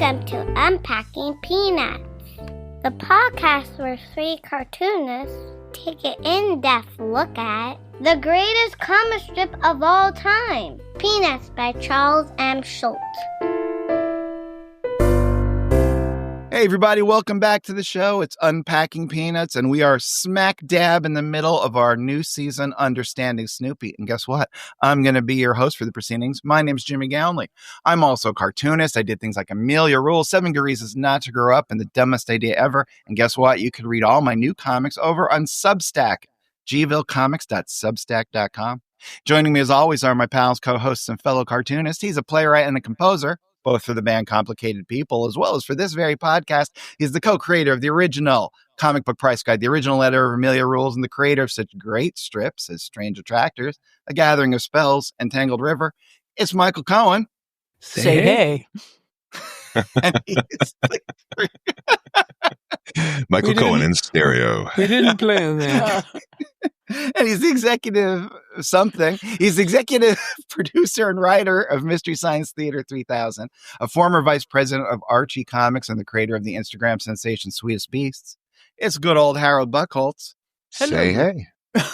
Welcome to Unpacking Peanuts, the podcast where three cartoonists take an in-depth look at the greatest comic strip of all time, Peanuts by Charles M. Schulz. Hey everybody, welcome back to the show. It's Unpacking Peanuts, and we are smack dab in the middle of our new season, Understanding Snoopy. And guess what? I'm going to be your host for the proceedings. My name's Jimmy Gownley. I'm also a cartoonist. I did things like Amelia Rules, 7 Good Reasons Not to Grow Up, and The Dumbest Idea Ever. And guess what? You can read all my new comics over on Substack, gvillecomics.substack.com. Joining me as always are my pals, co-hosts, and fellow cartoonists. He's a playwright and a composer, both for the band Complicated People, as well as for this very podcast. He's the co-creator of the original comic book price guide, the original editor of Amelia Rules, and the creator of such great strips as Strange Attractors, A Gathering of Spells, and Tangled River. It's Michael Cohen. Say hey. And he's Michael Cohen in stereo. We didn't plan that. And he's the executive something. He's the executive producer and writer of Mystery Science Theater 3000, a former vice president of Archie Comics and the creator of the Instagram sensation Sweetest Beasts. It's good old Harold Buchholz. Say hey.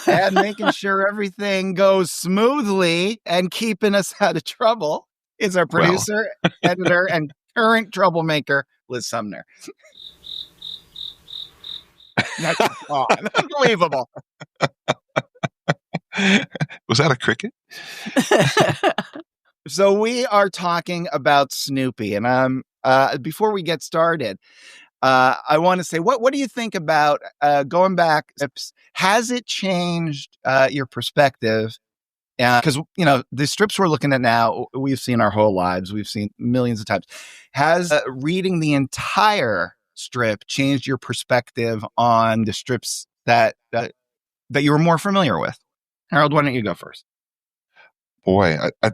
And making sure everything goes smoothly and keeping us out of trouble is our producer, editor, and current troublemaker, Liz Sumner. Unbelievable. Was that a cricket? So we are talking about Snoopy, and before we get started, I want to say, what do you think about going back? Has it changed your perspective? Because the strips we're looking at now, we've seen our whole lives, we've seen millions of times. Has reading the entire strip changed your perspective on the strips that you were more familiar with? Harold, why don't you go first? Boy, I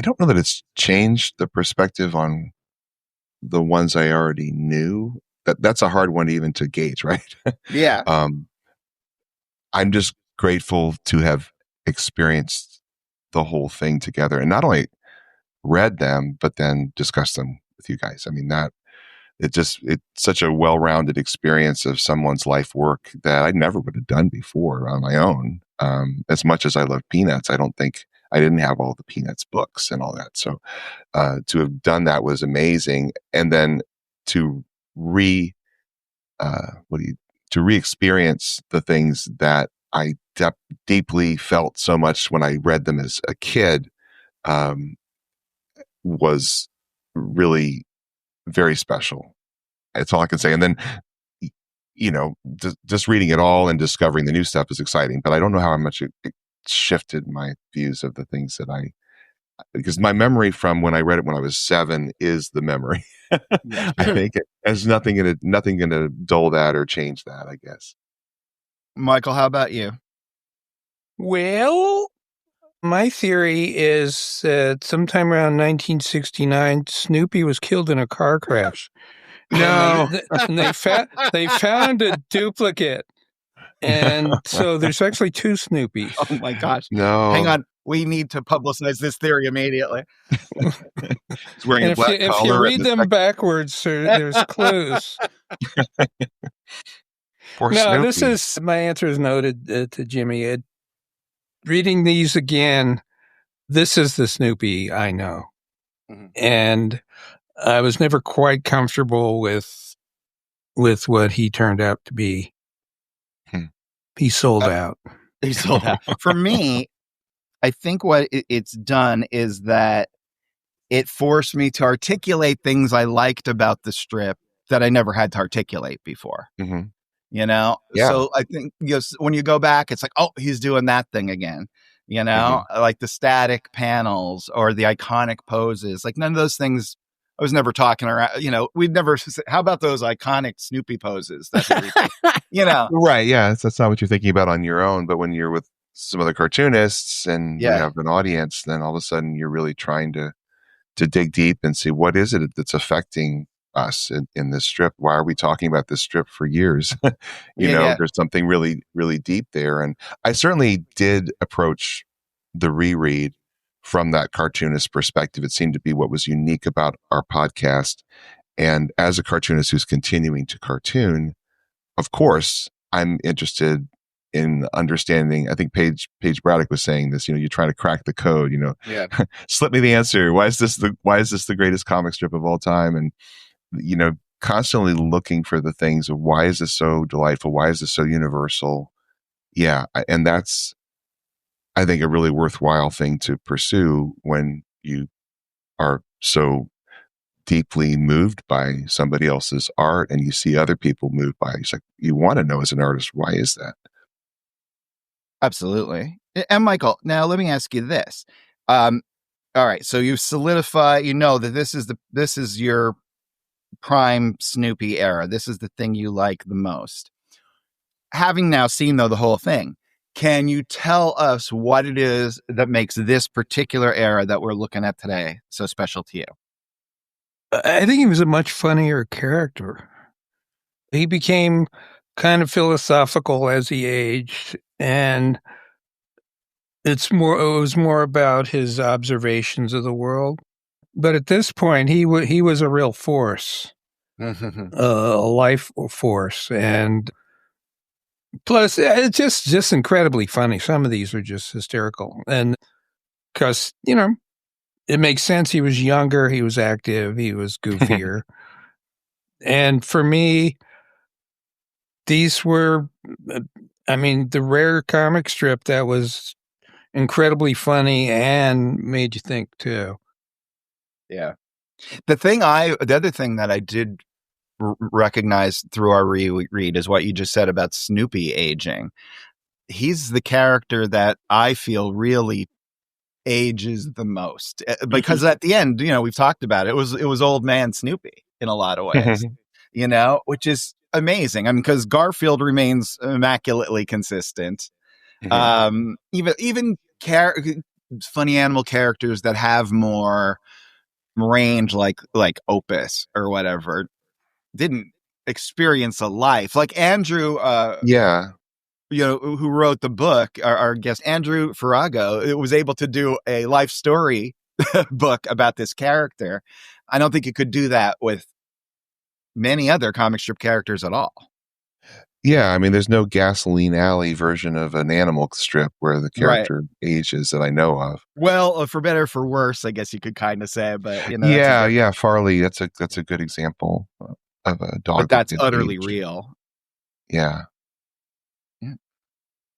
don't know that it's changed the perspective on the ones I already knew. That's a hard one even to gauge, right? Yeah. I'm just grateful to have experienced the whole thing together and not only read them, but then discussed them with you guys. I mean, it's such a well-rounded experience of someone's life work that I never would have done before on my own. As much as I love Peanuts, I don't think I didn't have all the Peanuts books and all that. So to have done that was amazing. And then to re-experience the things that I deeply felt so much when I read them as a kid was really very special. That's all I can say. And then, just reading it all and discovering the new stuff is exciting, but I don't know how much it shifted my views of the things because my memory from when I read it when I was 7 is the memory. I think it has nothing going to dull that or change that, I guess. Michael, how about you? Well, my theory is that sometime around 1969, Snoopy was killed in a car crash. No. And they found a duplicate. And so there's actually 2 Snoopies. Oh my gosh. No. Hang on. We need to publicize this theory immediately. He's wearing a black collar. If you read them backwards, there's clues. Poor No, Snoopy. my answer is noted to Jimmy. Reading these again, this is the Snoopy I know. Mm-hmm. And I was never quite comfortable with what he turned out to be. He sold out. He sold out. For me, I think what it's done is that it forced me to articulate things I liked about the strip that I never had to articulate before. Mm-hmm. Yeah. So I think when you go back, it's like, oh, he's doing that thing again. Like the static panels or the iconic poses. Like none of those things. I was never talking around. We'd never. How about those iconic Snoopy poses? That's what Right? Yeah, that's not what you're thinking about on your own. But when you're with some other cartoonists and you have an audience, then all of a sudden you're really trying to dig deep and see what is it that's affecting us in this strip. Why are we talking about this strip for years? There's something really, really deep there. And I certainly did approach the reread from that cartoonist perspective. It seemed to be what was unique about our podcast. And as a cartoonist who's continuing to cartoon, of course, I'm interested in understanding. I think Paige Braddock was saying this, you're trying to crack the code, Yeah. slip me the answer. Why is this the greatest comic strip of all time? And, constantly looking for the things of why is this so delightful? Why is this so universal? Yeah. And that's, I think, a really worthwhile thing to pursue when you are so deeply moved by somebody else's art and you see other people moved by it. It's like, you want to know as an artist, why is that? Absolutely. And Michael, now let me ask you this. All right. So you solidify, that this is your prime Snoopy era. This is the thing you like the most. Having now seen, though, the whole thing, can you tell us what it is that makes this particular era that we're looking at today so special to you? I think he was a much funnier character. He became kind of philosophical as he aged, and it was more about his observations of the world. But at this point, he was a real force, a life force, and plus it's just incredibly funny. Some of these are just hysterical, and because it makes sense. He was younger, he was active, he was goofier, and for me, these were, the rare comic strip that was incredibly funny and made you think too. Yeah. The other thing that I did recognize through our reread is what you just said about Snoopy aging. He's the character that I feel really ages the most because at the end, we've talked about it. It was old man Snoopy in a lot of ways, which is amazing. I mean, because Garfield remains immaculately consistent. Even funny animal characters that have more range, like Opus or whatever, didn't experience a life like Andrew. Who wrote the book, our guest Andrew Farago, it was able to do a life story book about this character. I don't think you could do that with many other comic strip characters at all. Yeah, there's no Gasoline Alley version of an animal strip where the character ages that I know of. Well, for better or for worse, I guess you could kind of say, but Farley, that's a good example of a dog. But that's utterly real. Yeah.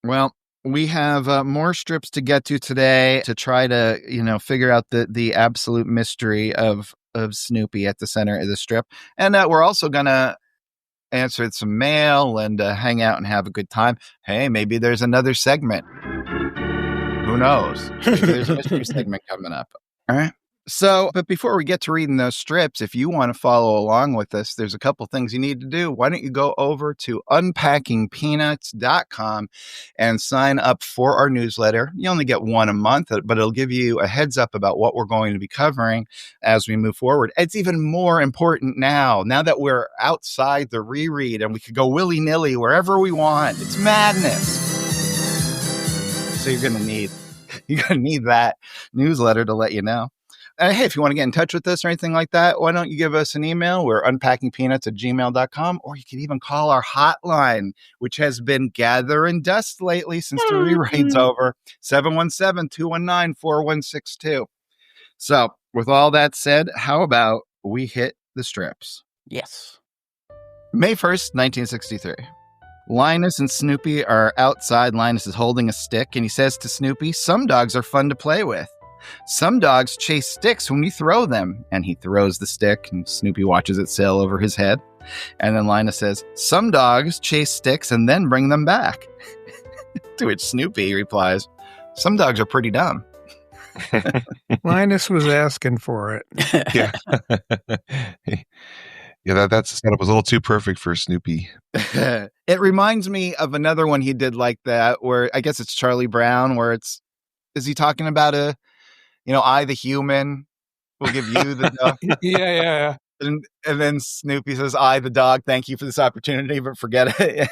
Well, we have more strips to get to today to try to, figure out the absolute mystery of Snoopy at the center of the strip. And we're also going to answer some mail and hang out and have a good time. Hey, maybe there's another segment. Who knows? Maybe there's a mystery segment coming up. All right. So, but before we get to reading those strips, if you want to follow along with us, there's a couple things you need to do. Why don't you go over to unpackingpeanuts.com and sign up for our newsletter. You only get one a month, but it'll give you a heads up about what we're going to be covering as we move forward. It's even more important now that we're outside the reread and we could go willy-nilly wherever we want. It's madness. So you're going to need that newsletter to let you know. Hey, if you want to get in touch with us or anything like that, why don't you give us an email? We're unpackingpeanuts@gmail.com, or you can even call our hotline, which has been gathering dust lately since the rewrite's over, 717-219-4162. So with all that said, how about we hit the strips? Yes. May 1st, 1963. Linus and Snoopy are outside. Linus is holding a stick, and he says to Snoopy, "Some dogs are fun to play with. Some dogs chase sticks when you throw them." And he throws the stick, and Snoopy watches it sail over his head. And then Linus says, "Some dogs chase sticks and then bring them back." To which Snoopy replies, "Some dogs are pretty dumb." Linus was asking for it. Yeah. Yeah, that setup was a little too perfect for Snoopy. It reminds me of another one he did like that, where I guess it's Charlie Brown, where is he talking about I, the human, will give you the dog? Yeah. And then Snoopy says, "I, the dog, thank you for this opportunity, but forget it."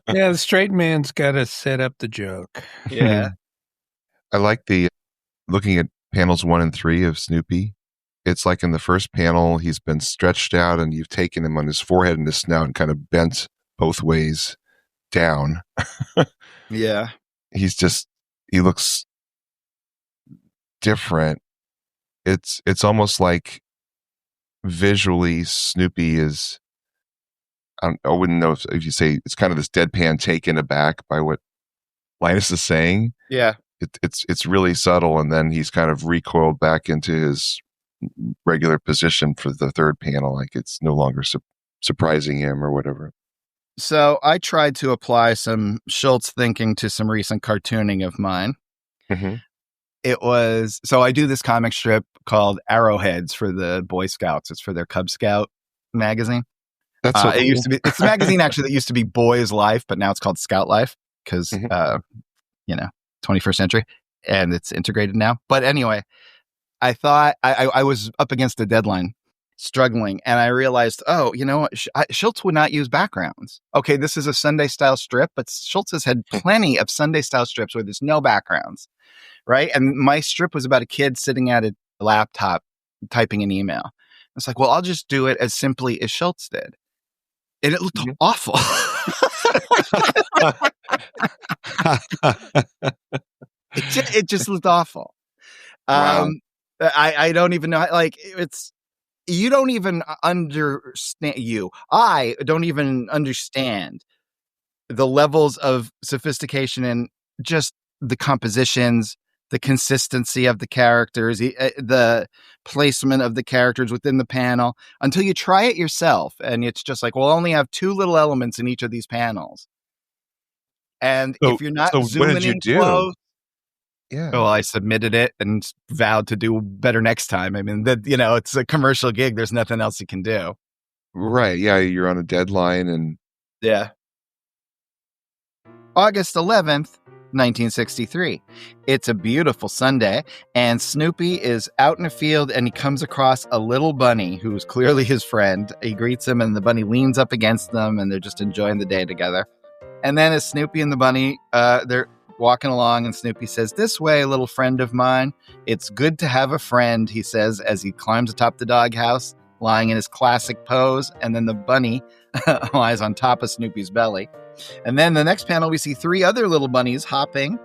Yeah, the straight man's got to set up the joke. Yeah. I like the looking at panels 1 and 3 of Snoopy, it's like in the first panel, he's been stretched out and you've taken him on his forehead and his snout and kind of bent both ways down. Yeah. He looks different. It's almost like visually Snoopy is, I wouldn't know if you say it's kind of this deadpan taken aback by what Linus is saying. Yeah. It's really subtle, and then he's kind of recoiled back into his regular position for the third panel, like it's no longer surprising him or whatever. So I tried to apply some Schultz thinking to some recent cartooning of mine. Mm-hmm. So I do this comic strip called Arrowheads for the Boy Scouts. It's for their Cub Scout magazine. That's so cool. It's a magazine actually that used to be Boys Life, but now it's called Scout Life because, 21st century, and it's integrated now. But anyway, I thought I was up against a deadline, struggling, and I realized, Schultz would not use backgrounds. Okay, this is a Sunday style strip, but Schultz has had plenty of Sunday style strips where there's no backgrounds, right? And my strip was about a kid sitting at a laptop typing an email. It's like, well, I'll just do it as simply as Schultz did. And it looked awful. It just looked awful. Wow. I don't even know. Like, you don't even understand. I don't even understand the levels of sophistication and just the compositions, the consistency of the characters, the placement of the characters within the panel until you try it yourself. And it's just like, we'll only have two little elements in each of these panels. And if you're not zooming in close, well, I submitted it and vowed to do better next time. I mean, it's a commercial gig. There's nothing else you can do. Right. Yeah. You're on a deadline and. Yeah. August 11th, 1963. It's a beautiful Sunday, and Snoopy is out in a field, and he comes across a little bunny who's clearly his friend. He greets him, and the bunny leans up against them, and they're just enjoying the day together. And then as Snoopy and the bunny, they're walking along, and Snoopy says, "This way, little friend of mine. It's good to have a friend," he says as he climbs atop the doghouse, lying in his classic pose, and then the bunny lies on top of Snoopy's belly. And then the next panel, we see three other little bunnies hopping,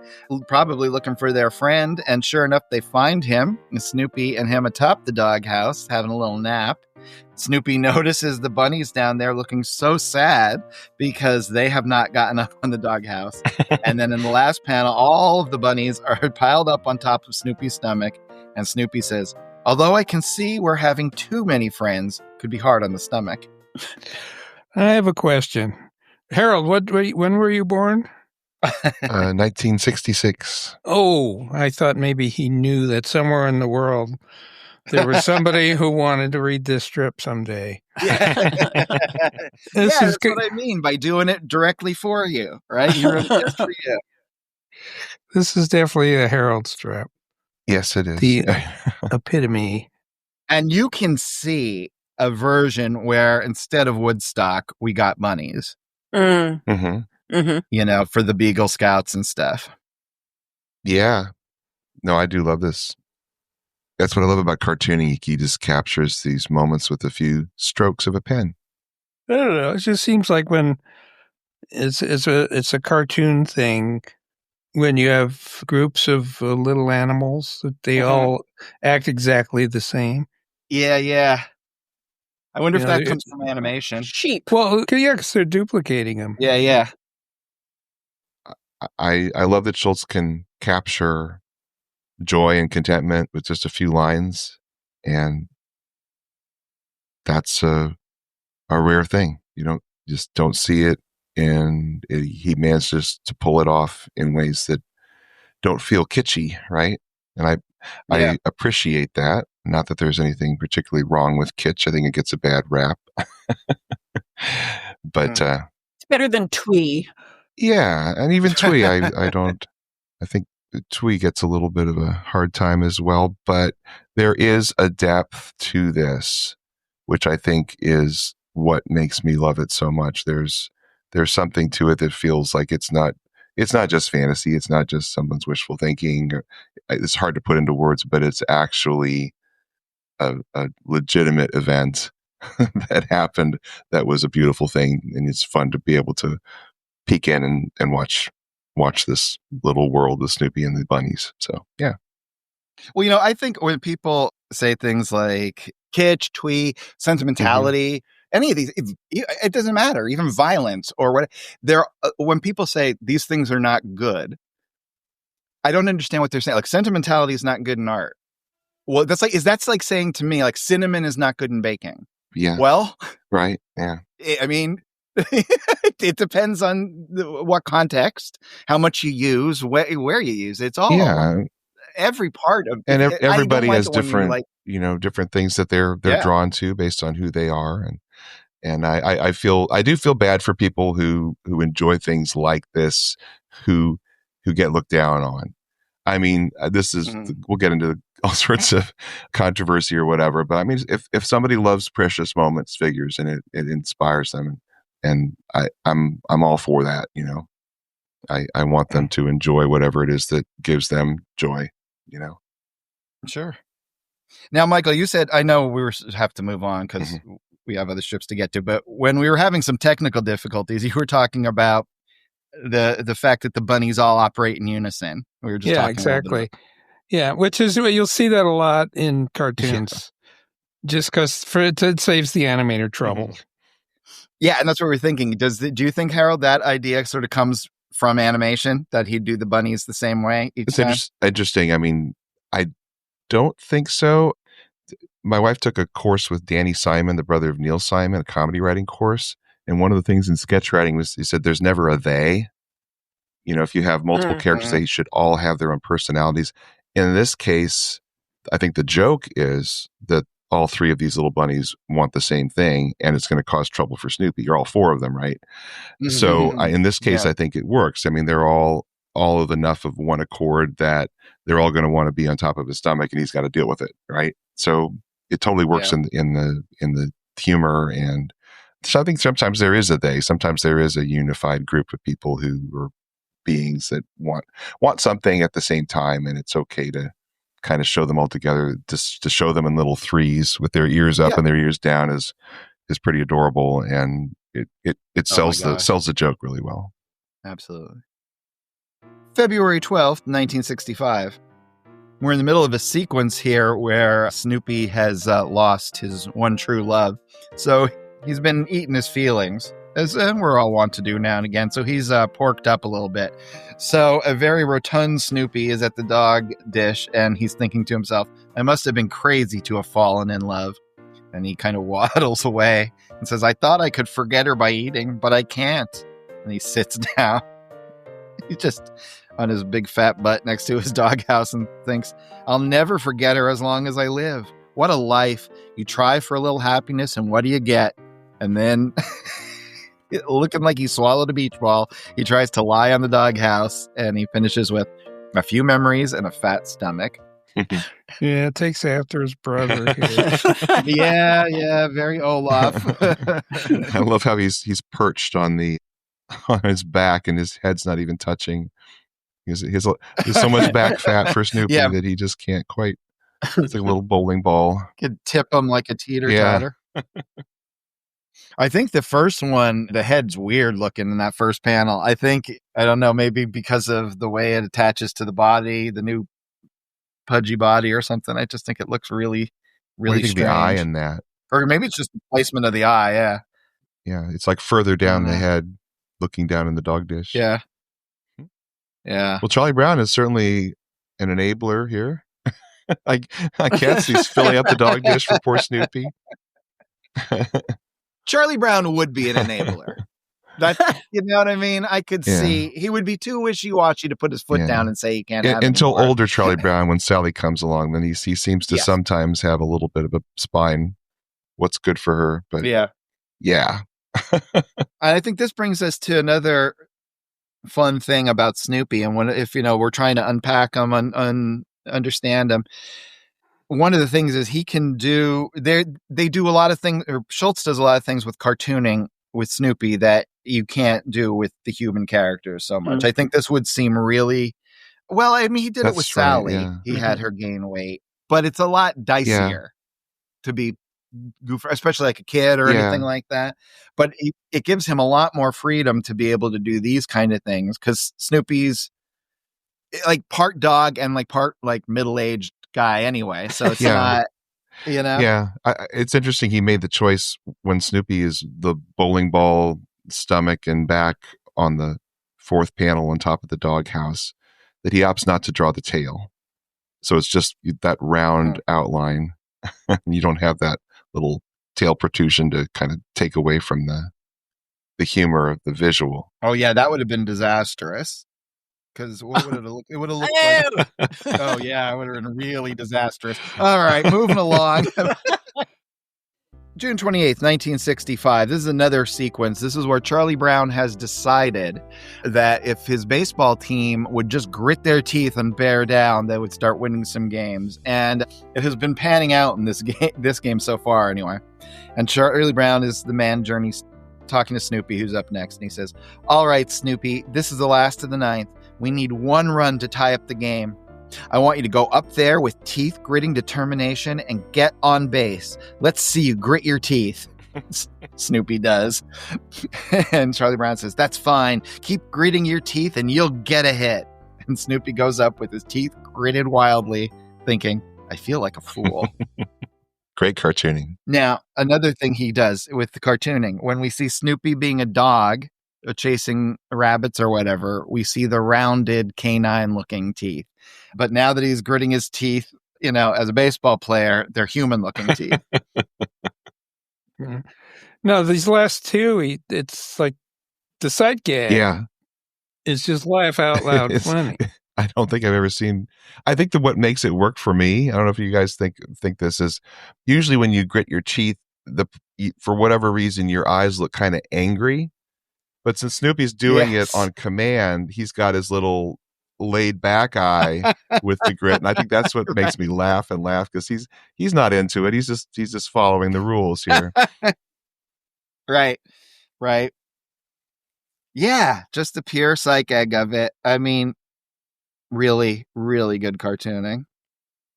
probably looking for their friend. And sure enough, they find him, Snoopy and him atop the doghouse, having a little nap. Snoopy notices the bunnies down there looking so sad because they have not gotten up on the doghouse. And then in the last panel, all of the bunnies are piled up on top of Snoopy's stomach. And Snoopy says, "Although I can see we're having too many friends, could be hard on the stomach." I have a question. Harold, when were you born? 1966. Oh, I thought maybe he knew that somewhere in the world there was somebody who wanted to read this strip someday. Yeah, that's what I mean by doing it directly for you, right? You wrote it just for you. This is definitely a Harold strip. Yes, it is. The epitome. And you can see a version where instead of Woodstock, we got bunnies. Mm-hmm. Mm-hmm. For the Beagle Scouts and stuff. Yeah. No, I do love this. That's what I love about cartooning. He just captures these moments with a few strokes of a pen. I don't know. It just seems like when it's a cartoon thing, when you have groups of little animals, that they all act exactly the same. Yeah. I wonder if that comes from animation. Sheep. Well, yeah, because they're duplicating them. Yeah. I love that Schultz can capture joy and contentment with just a few lines, and that's a rare thing. You don't see it, and he manages to pull it off in ways that don't feel kitschy, right? And I appreciate that. Not that there's anything particularly wrong with kitsch. I think it gets a bad rap. But it's better than twee. Yeah, and even twee, I think twee gets a little bit of a hard time as well. But there is a depth to this, which I think is what makes me love it so much. There's something to it that feels like it's it's not just fantasy. It's not just someone's wishful thinking. It's hard to put into words, but it's actually a legitimate event that happened. That was a beautiful thing, and it's fun to be able to peek in and watch this little world of Snoopy and the bunnies. So yeah. Well, I think when people say things like kitsch, twee, sentimentality, any of these, it doesn't matter, even violence or what. When people say these things are not good, I don't understand what they're saying. Like sentimentality is not good in art. Well, that's like saying to me, like cinnamon is not good in baking. Yeah. Well, right. Yeah. I mean, it depends on what context, how much you use, where you use it. It's all every part of and everybody has different, like, different things that they're drawn to based on who they are. And I do feel bad for people who enjoy things like this, who get looked down on. I mean, this is, we'll get into all sorts of controversy or whatever, but I mean, if somebody loves Precious Moments figures and it inspires them, and I'm all for that, I want them to enjoy whatever it is that gives them joy, Sure. Now, Michael, you said, I know we have to move on because we have other strips to get to, but when we were having some technical difficulties, you were talking about the fact that the bunnies all operate in unison. We were just talking exactly. Yeah, which is, you'll see that a lot in cartoons, just because it saves the animator trouble. Yeah, and that's what we're thinking. Do you think, Harold, that idea sort of comes from animation, that he'd do the bunnies the same way each time? It's interesting. I mean, I don't think so. My wife took a course with Danny Simon, the brother of Neil Simon, a comedy writing course. And one of the things in sketch writing was, he said, there's never a they. If you have multiple characters, they should all have their own personalities. In this case, I think the joke is that all three of these little bunnies want the same thing, and it's going to cause trouble for Snoopy. You're all four of them, right? So in this case, I think it works. I mean, they're all of enough of one accord that they're all going to want to be on top of his stomach, and he's got to deal with it, right? So it totally works in the humor. And so I think sometimes there is a they. Sometimes there is a unified group of people who are beings that want something at the same time, and it's okay to kind of show them all together. To show them in little threes with their ears up and their ears down is pretty adorable, and it sells the joke really well. Absolutely. February 12th, 1965. We're in the middle of a sequence here where Snoopy has lost his one true love. So he's been eating his feelings, as we're all want to do now and again. So he's porked up a little bit. So a very rotund Snoopy is at the dog dish, and he's thinking to himself, I must have been crazy to have fallen in love. And he kind of waddles away and says, I thought I could forget her by eating, but I can't. And he sits down. He's just on his big fat butt next to his doghouse and thinks, I'll never forget her as long as I live. What a life. You try for a little happiness, and what do you get? And then, looking like he swallowed a beach ball, he tries to lie on the doghouse, and he finishes with a few memories and a fat stomach. Yeah, it takes after his brother. Yeah, very Olaf. I love how he's perched on his back, and his head's not even touching. There's so much back fat for Snoopy that he just can't quite. It's like a little bowling ball. Could tip him like a teeter-totter. I think the first one, the head's weird looking in that first panel. I don't know, maybe because of the way it attaches to the body, the new pudgy body or something. I just think it looks really, really strange. The eye in that. Or maybe it's just the placement of the eye, yeah. Yeah, it's like further down the head, looking down in the dog dish. Yeah. Yeah. Well, Charlie Brown is certainly an enabler here. I guess he's filling up the dog dish for poor Snoopy. Charlie Brown would be an enabler. You know what I mean? I could see he would be too wishy-washy to put his foot down and say he can't have it until anymore. Older Charlie Brown, when Sally comes along, then he seems to sometimes have a little bit of a spine. What's good for her, but yeah. I think this brings us to another fun thing about Snoopy, and if we're trying to unpack him and understand him. One of the things is he can do. They do a lot of things, or Schultz does a lot of things with cartooning with Snoopy that you can't do with the human characters so much. Mm. I think this would seem really well. I mean, he did it with That's right, Sally. yeah. He had her gain weight, but it's a lot dicier to be goofy, especially like a kid or anything like that. But it gives him a lot more freedom to be able to do these kind of things because Snoopy's like part dog and like part like middle-aged guy anyway. So it's not, you know. Yeah, it's interesting. He made the choice when Snoopy is the bowling ball stomach and back on the fourth panel on top of the doghouse that he opts not to draw the tail. So it's just that round outline. You don't have that little tail protrusion to kind of take away from the humor of the visual. Oh yeah, that would have been disastrous. Because what would it have looked? It would have looked like. Oh yeah, it would have been really disastrous. All right, moving along. June 28th, 1965. This is another sequence. This is where Charlie Brown has decided that if his baseball team would just grit their teeth and bear down, they would start winning some games. And it has been panning out in this game so far, anyway. And Charlie Brown is the manager, and he's talking to Snoopy, who's up next. And he says, "All right, Snoopy, this is the last of the ninth. We need one run to tie up the game. I want you to go up there with teeth gritting determination and get on base. Let's see you grit your teeth." Snoopy does. And Charlie Brown says, "That's fine. Keep gritting your teeth and you'll get a hit." And Snoopy goes up with his teeth gritted wildly, thinking, "I feel like a fool." Great cartooning. Now, another thing he does with the cartooning, when we see Snoopy being a dog chasing rabbits or whatever, we see the rounded canine-looking teeth. But now that he's gritting his teeth, you know, as a baseball player, they're human-looking teeth. No, these last two, it's like the sight gag. Yeah. It's just laugh out loud funny. I don't think I've ever seen. I think that what makes it work for me, I don't know if you guys think this is, usually when you grit your teeth, for whatever reason, your eyes look kind of angry. But since Snoopy's doing it on command, he's got his little laid back eye with the grit, and I think that's what makes me laugh because he's not into it. He's just following the rules here. Right. Yeah, just the pure psych egg of it. I mean, really, really good cartooning.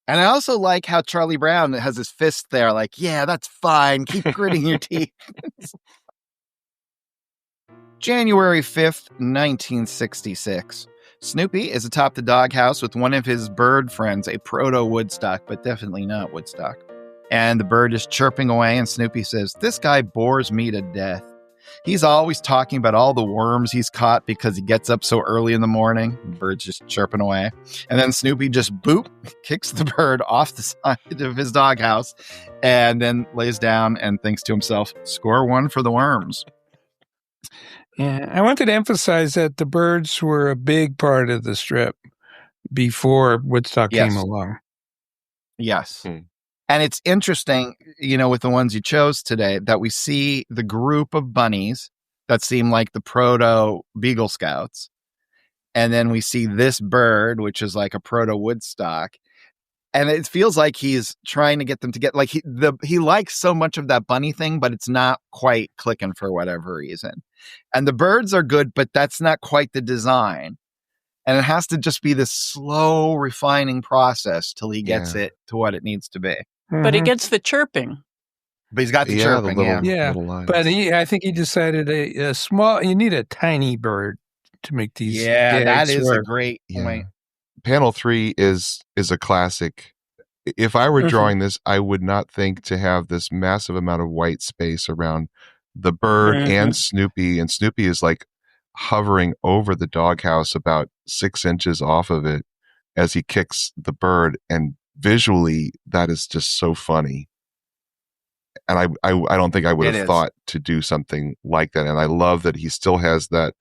And I also like how Charlie Brown has his fist there, like, yeah, that's fine. Keep gritting your teeth. January 5th, 1966. Snoopy is atop the doghouse with one of his bird friends, a proto-Woodstock, but definitely not Woodstock. And the bird is chirping away, and Snoopy says, "This guy bores me to death. He's always talking about all the worms he's caught because he gets up so early in the morning." The bird's just chirping away. And then Snoopy just kicks the bird off the side of his doghouse and then lays down and thinks to himself, "Score one for the worms." Yeah, I wanted to emphasize that the birds were a big part of the strip before Woodstock came along. Yes. And it's interesting, you know, with the ones you chose today, that we see the group of bunnies that seem like the proto Beagle Scouts. And then we see this bird, which is like a proto Woodstock. And it feels like he's trying to get them to get, like, he likes so much of that bunny thing, but it's not quite clicking for whatever reason. And the birds are good, but that's not quite the design. And it has to just be this slow refining process till he gets it to what it needs to be. But he gets the chirping. But he's got the chirping, little lines. But I think he decided a small, you need a tiny bird to make these. Yeah, that is work. a great point. Panel 3 is a classic. If I were drawing this, I would not think to have this massive amount of white space around the bird and Snoopy. And Snoopy is like hovering over the doghouse about 6 inches off of it as he kicks the bird. And visually, that is just so funny. And I don't think I would have thought to do something like that. And I love that he still has that,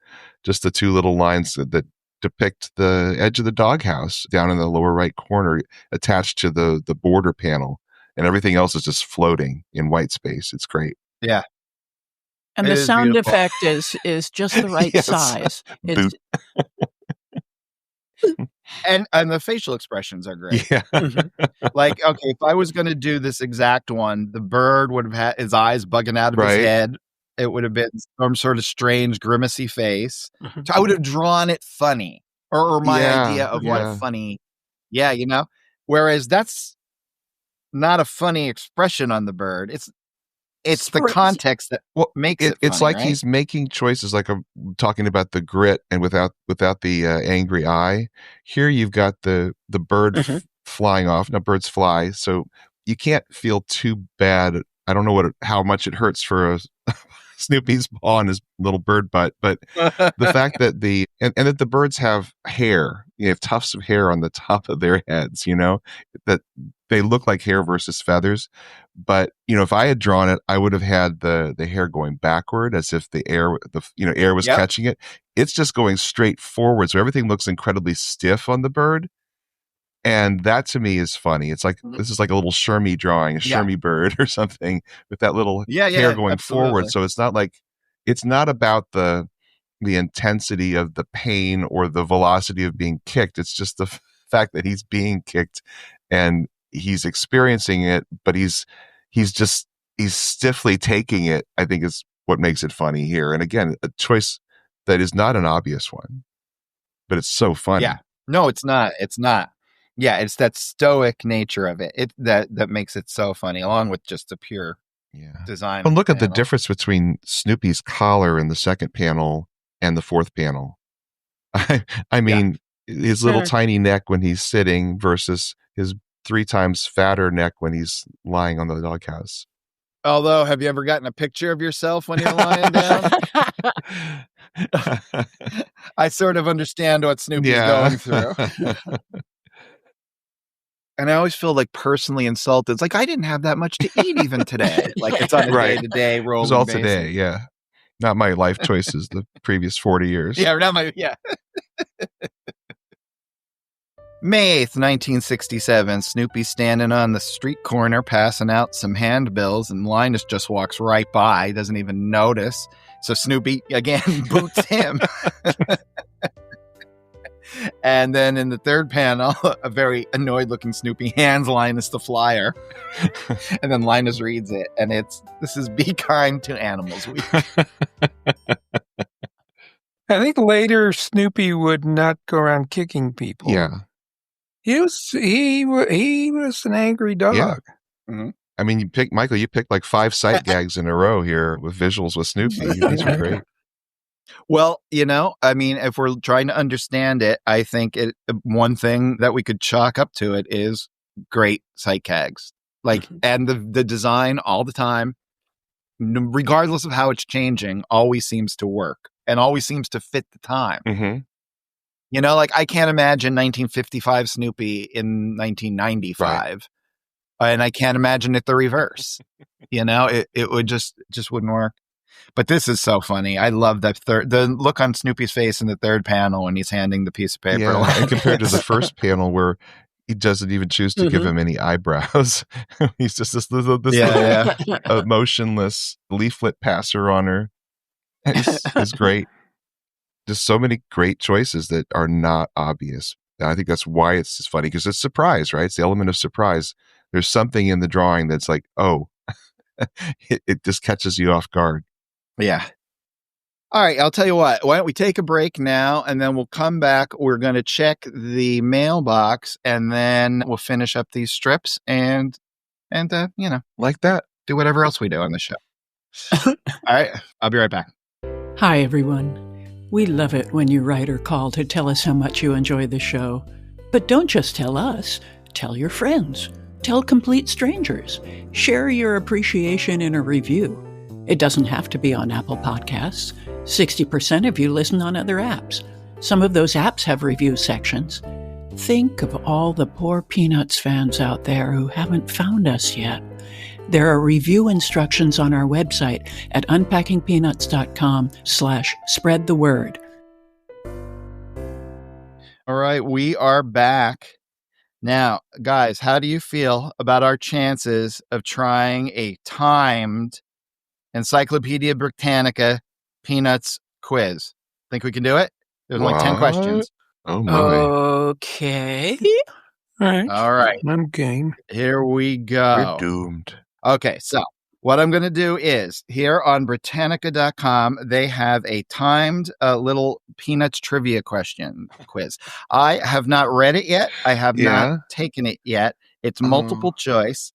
just the two little lines that depict the edge of the doghouse down in the lower right corner attached to the border panel, and everything else is just floating in white space. It's great. Yeah. And the sound effect is just the right size. It's, and the facial expressions are great. Yeah. Like, okay, if I was going to do this exact one, the bird would have had his eyes bugging out of his head It would have been some sort of strange, grimacy face. Mhm. So I would have drawn it funny, or my Yeah, idea of yeah. what funny. Yeah, Whereas that's not a funny expression on the bird. It's the context that makes it funny, it's like right? he's making choices, like I'm talking about the grit and without the angry eye. Here you've got the bird flying off. Now birds fly, so you can't feel too bad. I don't know how much it hurts for Snoopy's paw on his little bird butt, but the fact that that the birds have hair, have tufts of hair on the top of their heads, that they look like hair versus feathers. But if I had drawn it, I would have had the hair going backward, as if the air was catching it. It's just going straight forward, so everything looks incredibly stiff on the bird. And that to me is funny. It's like, this is like a little Shermie drawing, a Shermie bird or something, with that little hair going forward. So it's not about the intensity of the pain or the velocity of being kicked. It's just the fact that he's being kicked and he's experiencing it, but he's stiffly taking it, I think, is what makes it funny here. And again, a choice that is not an obvious one, but it's so funny. Yeah. No, it's not. It's not. Yeah, it's that stoic nature of it. That makes it so funny, along with just the pure design. And look at the difference between Snoopy's collar in the second panel and the fourth panel. I mean, his little tiny neck when he's sitting versus his 3 times fatter neck when he's lying on the doghouse. Although, have you ever gotten a picture of yourself when you're lying down? I sort of understand what Snoopy's going through. And I always feel like personally insulted. It's like, I didn't have that much to eat even today. Like, it's on a day-to-day rolling It was all basis. today, yeah. Not my life choices the previous 40 years. Yeah, not my, May 8th, 1967, Snoopy's standing on the street corner passing out some handbills, and Linus just walks right by, doesn't even notice. So Snoopy, again, boots him. And then in the third panel, a very annoyed-looking Snoopy hands Linus the flyer. And then Linus reads it, and this is Be Kind to Animals Week. I think later Snoopy would not go around kicking people. Yeah. He was an angry dog. Yeah. Mm-hmm. I mean, you picked like 5 sight gags in a row here with visuals with Snoopy. These are great. Well, I mean, if we're trying to understand it, I think one thing that we could chalk up to it is great sight gags. Like, and the design all the time, regardless of how it's changing, always seems to work and always seems to fit the time. Mm-hmm. Like, I can't imagine 1955 Snoopy in 1995. Right. And I can't imagine it the reverse. It would just wouldn't work. But this is so funny. I love the look on Snoopy's face in the third panel when he's handing the piece of paper. Yeah, and compared to the first panel where he doesn't even choose to give him any eyebrows. He's just this little emotionless leaflet passer on her. It's great. Just so many great choices that are not obvious. And I think that's why it's just funny, because it's surprise, right? It's the element of surprise. There's something in the drawing that's like, oh, it just catches you off guard. Yeah. All right. I'll tell you what. Why don't we take a break now, and then we'll come back. We're going to check the mailbox, and then we'll finish up these strips and like that, do whatever else we do on the show. All right. I'll be right back. Hi, everyone. We love it when you write or call to tell us how much you enjoy the show. But don't just tell us. Tell your friends. Tell complete strangers. Share your appreciation in a review. It doesn't have to be on Apple Podcasts. 60% of you listen on other apps. Some of those apps have review sections. Think of all the poor Peanuts fans out there who haven't found us yet. There are review instructions on our website at unpackingpeanuts.com/spread the word. All right, we are back. Now, guys, how do you feel about our chances of trying a timed Encyclopedia Britannica Peanuts quiz? Think we can do it? There's only 10 questions. Oh, my. Okay. All right. All right. I'm game. Here we go. We're doomed. Okay, so What I'm going to do is here on Britannica.com, they have a timed little Peanuts trivia quiz. I have not read it yet. I have not taken it yet. It's multiple choice.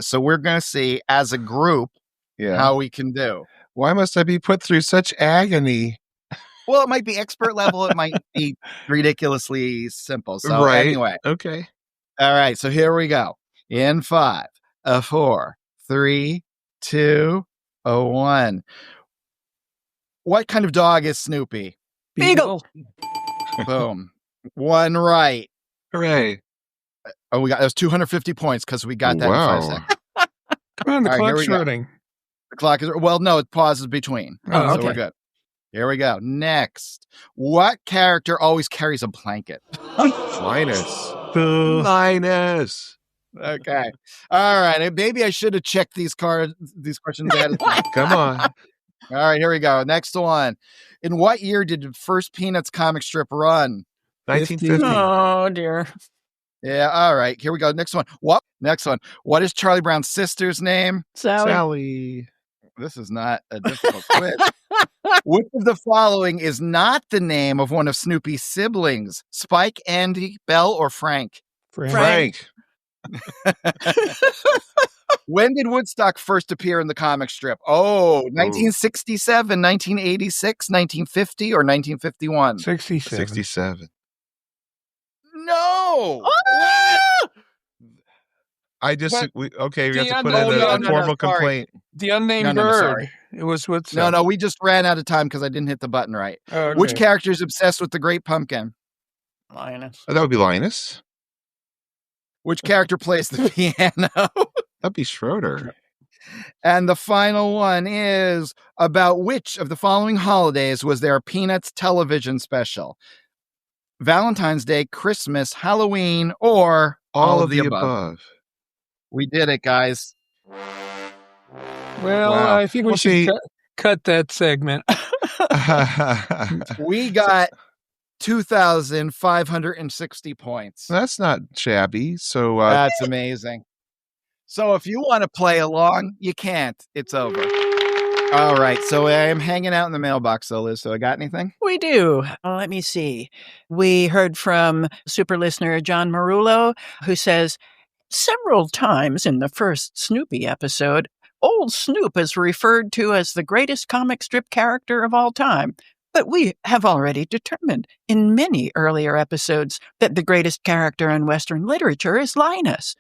So we're going to see as a group how we can do. Why must I be put through such agony? Well, it might be expert level. It might be ridiculously simple. So anyway. Okay. All right. So here we go. In 5, 4, 3, 2, 1. What kind of dog is Snoopy? Beagle. Boom. One right. Hooray. Oh, we got those 250 points because we got that in 5 seconds. Come on, the All right, clock's running. The clock is, well, no, it pauses between. Oh, so we're good. Here we go. Next. What character always carries a blanket? Linus. Linus. Okay. All right. Maybe I should have checked these questions ahead of time. Come on. All right, here we go. Next one. In what year did the first Peanuts comic strip run? 1950. Oh, dear. Yeah, all right. Here we go. Next one. Next one. What is Charlie Brown's sister's name? Sally. This is not a difficult quiz. Which of the following is not the name of one of Snoopy's siblings? Spike, Andy, Belle, or Frank? Frank. When did Woodstock first appear in the comic strip? 1967, 1986, 1950, or 1951? 67. No. We have to put no, in a no, formal complaint. The unnamed bird. It was Woodstock. No, we just ran out of time because I didn't hit the button right. Okay. Which character is obsessed with the Great Pumpkin? Linus. That would be Linus. Which character plays the piano? That'd be Schroeder. And the final one is, about which of the following holidays was there a Peanuts television special? Valentine's Day, Christmas, Halloween, or all of the above? We did it, guys. Well, Wow. I think we should cut that segment. We got 2,560 points. That's not shabby. So That's amazing. So if you want to play along, you can't. It's over. All right. So I am hanging out in the mailbox, though, Liz. So I got anything? We do. Let me see. We heard from super listener John Marullo, who says, several times in the first Snoopy episode, Old Snoop is referred to as the greatest comic strip character of all time. But we have already determined in many earlier episodes that the greatest character in Western literature is Linus.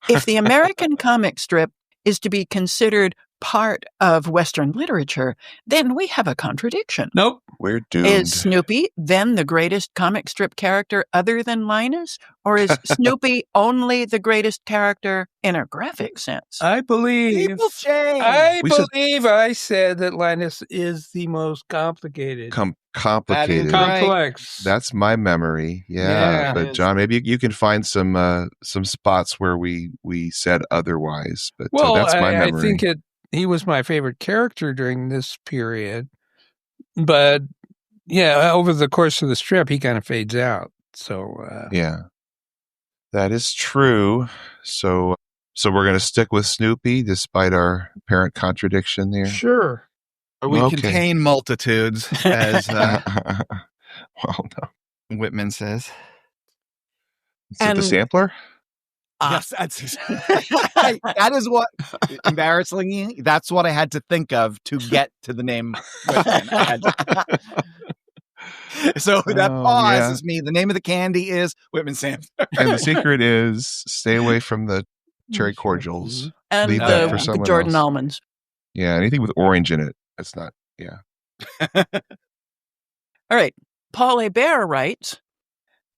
If the American comic strip is to be considered part of Western literature, then we have a contradiction. Nope. We're doomed. Is Snoopy then the greatest comic strip character other than Linus? Or is Snoopy only the greatest character in a graphic sense? I believe. People change. I said that Linus is the most complicated. Complicated. Complex. That's my memory. Yeah. But John, maybe you can find some spots where we said otherwise. But that's my memory. I think he was my favorite character during this period. But yeah, over the course of the strip, he kind of fades out. So yeah, that is true. So we're going to stick with Snoopy despite our apparent contradiction there. Sure. We contain multitudes, as well, no. Whitman says. Is it the sampler? Yes, that is what, embarrassingly, that's what I had to think of to get to the name Whitman. So that pause is me. The name of the candy is Whitman Sampler. And the secret is stay away from the cherry cordials. And leave that for the someone Jordan else. almonds. Yeah, anything with orange in it. That's not, yeah. All right. Paul Hebert writes,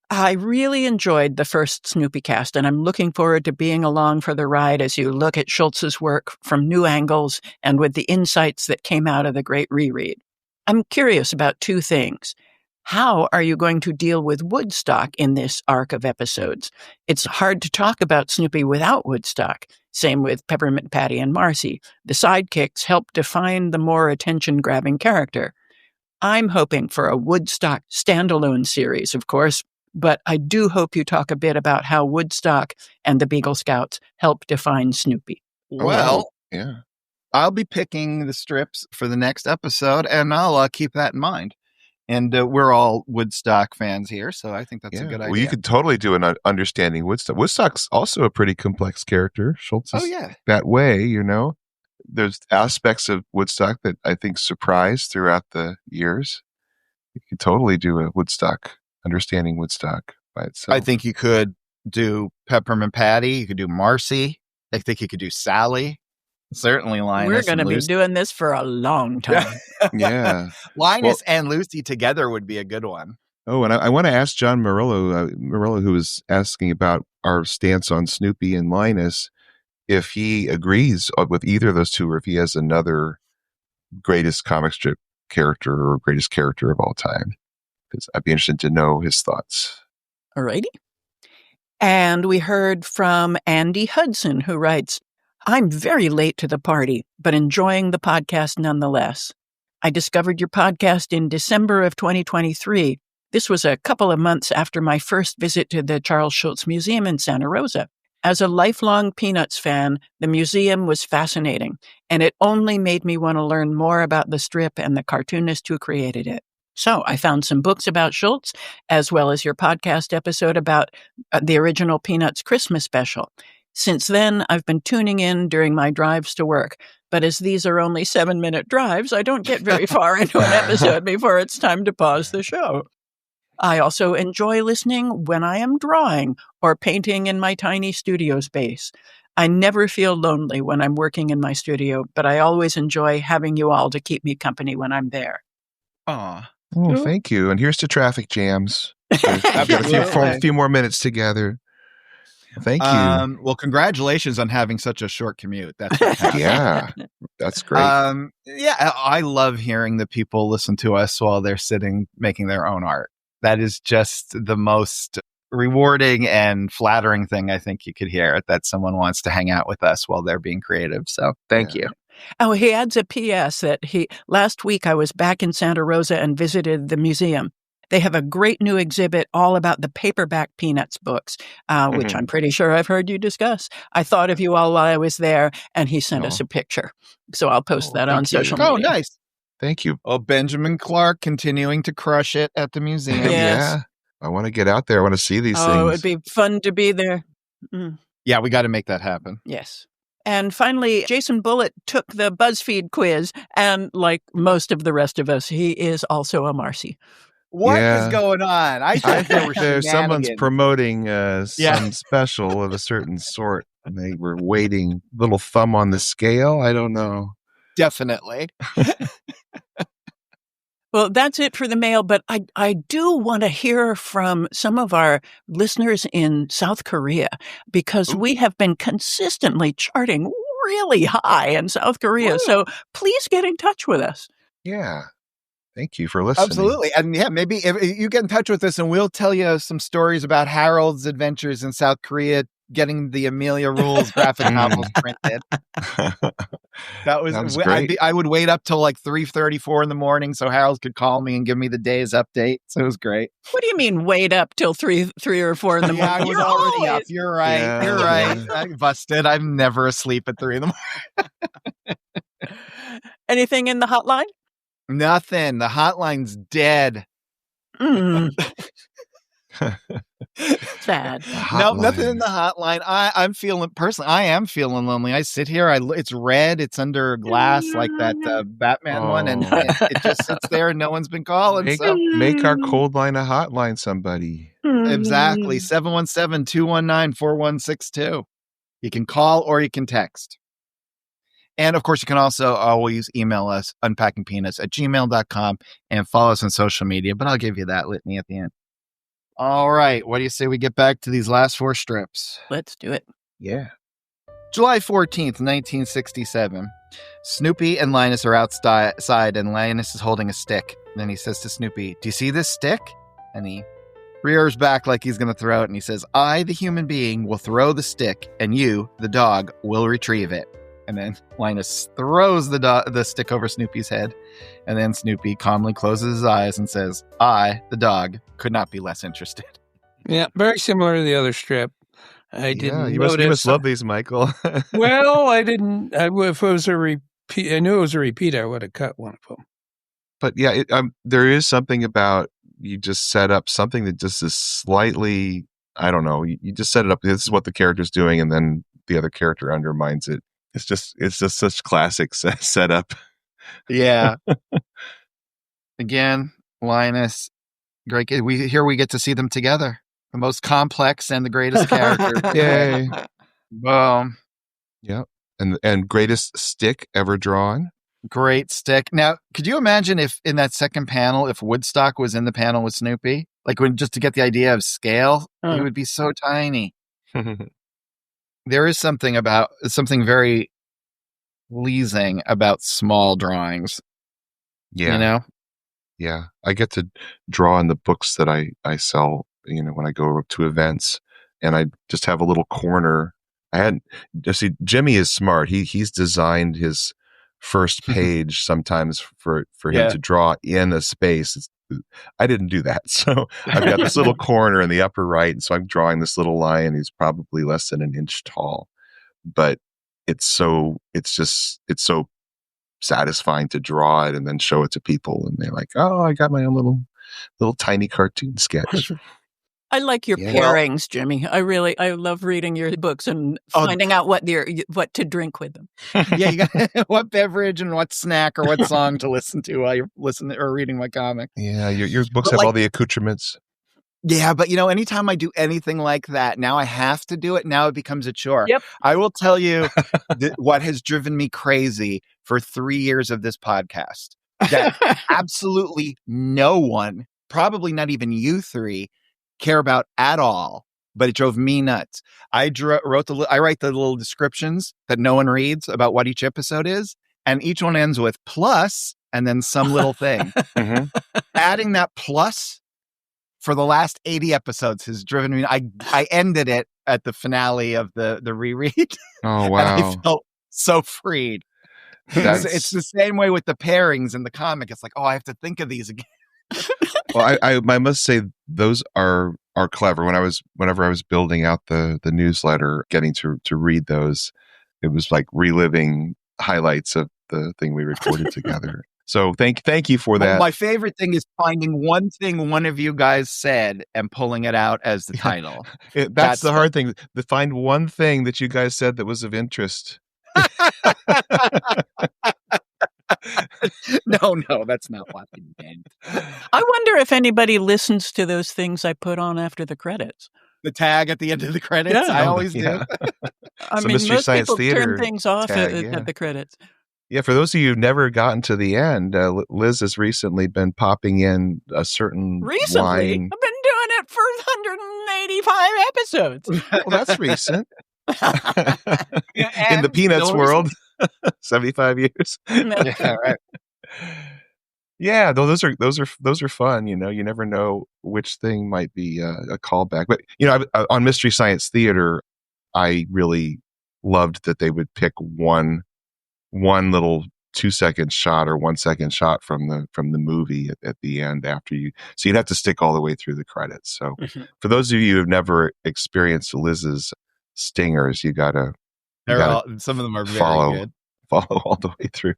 I really enjoyed the first Snoopy cast, and I'm looking forward to being along for the ride as you look at Schultz's work from new angles and with the insights that came out of the great reread. I'm curious about two things. How are you going to deal with Woodstock in this arc of episodes? It's hard to talk about Snoopy without Woodstock. Same with Peppermint Patty and Marcy. The sidekicks help define the more attention-grabbing character. I'm hoping for a Woodstock standalone series, of course, but I do hope you talk a bit about how Woodstock and the Beagle Scouts help define Snoopy. Well, yeah. I'll be picking the strips for the next episode, and I'll keep that in mind. And we're all Woodstock fans here, so I think that's a good idea. Well, you could totally do an understanding Woodstock. Woodstock's also a pretty complex character. Schultz is that way, you know. There's aspects of Woodstock that I think surprise throughout the years. You could totally do a Woodstock, understanding Woodstock by itself. I think you could do Peppermint Patty. You could do Marcy. I think you could do Sally. Certainly Linus. We're going to be doing this for a long time. Yeah. Linus and Lucy together would be a good one. Oh, and I want to ask John Murillo, who was asking about our stance on Snoopy and Linus, if he agrees with either of those two, or if he has another greatest comic strip character or greatest character of all time. Because I'd be interested to know his thoughts. Alrighty. And we heard from Andy Hudson, who writes, I'm very late to the party, but enjoying the podcast nonetheless. I discovered your podcast in December of 2023. This was a couple of months after my first visit to the Charles Schulz Museum in Santa Rosa. As a lifelong Peanuts fan, the museum was fascinating, and it only made me want to learn more about the strip and the cartoonist who created it. So I found some books about Schulz, as well as your podcast episode about the original Peanuts Christmas special. Since then, I've been tuning in during my drives to work, but as these are only 7-minute drives, I don't get very far into an episode before it's time to pause the show. I also enjoy listening when I am drawing or painting in my tiny studio space. I never feel lonely when I'm working in my studio, but I always enjoy having you all to keep me company when I'm there. Aw. Oh, thank you. And here's to traffic jams. We've got a few more minutes together. Thank you. Well, congratulations on having such a short commute. That's fantastic. Yeah, that's great. I love hearing that people listen to us while they're sitting making their own art. That is just the most rewarding and flattering thing I think you could hear, that someone wants to hang out with us while they're being creative. So thank you. Oh, he adds a P.S. that last week I was back in Santa Rosa and visited the museum. They have a great new exhibit all about the paperback Peanuts books, which I'm pretty sure I've heard you discuss. I thought of you all while I was there, and he sent us a picture. So I'll post that on social media. Oh, nice. Thank you. Oh, Benjamin Clark continuing to crush it at the museum. Yes. Yeah. I want to get out there. I want to see these things. Oh, it would be fun to be there. Yeah, we got to make that happen. Yes. And finally, Jason Bullitt took the BuzzFeed quiz, and like most of the rest of us, he is also a Marcy. What is going on? I think there's someone's promoting some special of a certain sort, and they were waiting. Little thumb on the scale. I don't know. Definitely. Well, that's it for the mail, but I do want to hear from some of our listeners in South Korea, because we have been consistently charting really high in South Korea. So please get in touch with us. Yeah. Thank you for listening. Absolutely. And maybe if you get in touch with us and we'll tell you some stories about Harold's adventures in South Korea, getting the Amelia Rules graphic novels printed. That was great. I would wait up till like 3:34 in the morning so Harold could call me and give me the day's update. So it was great. What do you mean wait up till 3 or 4 in the morning? I was already up. You're right. Yeah. You're right. I busted. I'm never asleep at 3 in the morning. Anything in the hotline? Nothing. The hotline's dead. Sad. No, nothing in the hotline. I am feeling lonely. I sit here. It's red. It's under glass like that Batman one, and it just sits there, and no one's been calling. Make our cold line a hotline, somebody. Exactly. 717-219-4162. You can call or you can text. And of course, you can also always email us, unpackingpeanuts@gmail.com, and follow us on social media. But I'll give you that litany at the end. All right. What do you say we get back to these last 4 strips? Let's do it. Yeah. July 14th, 1967. Snoopy and Linus are outside, and Linus is holding a stick. Then he says to Snoopy, "Do you see this stick?" And he rears back like he's going to throw it, and he says, "I, the human being, will throw the stick, and you, the dog, will retrieve it." And then Linus throws the stick over Snoopy's head. And then Snoopy calmly closes his eyes and says, "I, the dog, could not be less interested." Yeah, very similar to the other strip. I didn't notice. You must love these, Michael. Well, I didn't. If it was a I knew it was a repeat. I would have cut one of them. But yeah, there is something about you just set up something that just is slightly, I don't know, you just set it up. This is what the character's doing, and then the other character undermines it. It's just such classic setup. Yeah. Again, Linus, great. We get to see them together. The most complex and the greatest character. Yay. Boom. Yeah. And greatest stick ever drawn. Great stick. Now, could you imagine if in that second panel, if Woodstock was in the panel with Snoopy? Like just to get the idea of scale, he would be so tiny. There is something very pleasing about small drawings. Yeah. You know? Yeah. I get to draw in the books that I sell, when I go to events, and I just have a little corner. Jimmy is smart. He's designed his first page sometimes for him to draw in a space. I didn't do that. So I've got this little corner in the upper right. And so I'm drawing this little lion who's probably less than an inch tall, but it's so satisfying to draw it and then show it to people. And they're like, oh, I got my own little tiny cartoon sketch. I like your pairings, Jimmy. I love reading your books and finding out what to drink with them. Yeah, you got what beverage and what snack or what song to listen to while you're listening or reading my comic. Yeah, your books have all the accoutrements. Yeah, but anytime I do anything like that, now I have to do it. Now it becomes a chore. Yep. I will tell you what has driven me crazy for 3 years of this podcast. That absolutely no one, probably not even you three, care about at all, but it drove me nuts. I write the little descriptions that no one reads about what each episode is, and each one ends with plus and then some little thing. Adding that plus for the last 80 episodes has driven me. I ended it at the finale of the reread. Oh wow! And I felt so freed. It's the same way with the pairings in the comic. It's like, oh, I have to think of these again. Well, I must say those are clever. Whenever I was building out the newsletter, getting to read those, it was like reliving highlights of the thing we recorded together. So thank you for that. My favorite thing is finding one thing one of you guys said and pulling it out as the title. That's the hard thing. To find one thing that you guys said that was of interest. No, that's not what we meant. I wonder if anybody listens to those things I put on after the credits. The tag at the end of the credits? Yeah. I always do. I mean, Mystery most Science people Theater turn things off tag, at the credits. Yeah, for those of you who've never gotten to the end, Liz has recently been popping in a certain line. I've been doing it for 185 episodes. Well, that's recent. In the Peanuts world, 75 years. Yeah, right. Yeah, those are fun. You never know which thing might be a callback. But on Mystery Science Theater, I really loved that they would pick one little 2-second shot or 1 second shot from the movie at the end after you. So you'd have to stick all the way through the credits. So for those of you who have never experienced Liz's stingers, you gotta some of them are very good. Follow all the way through.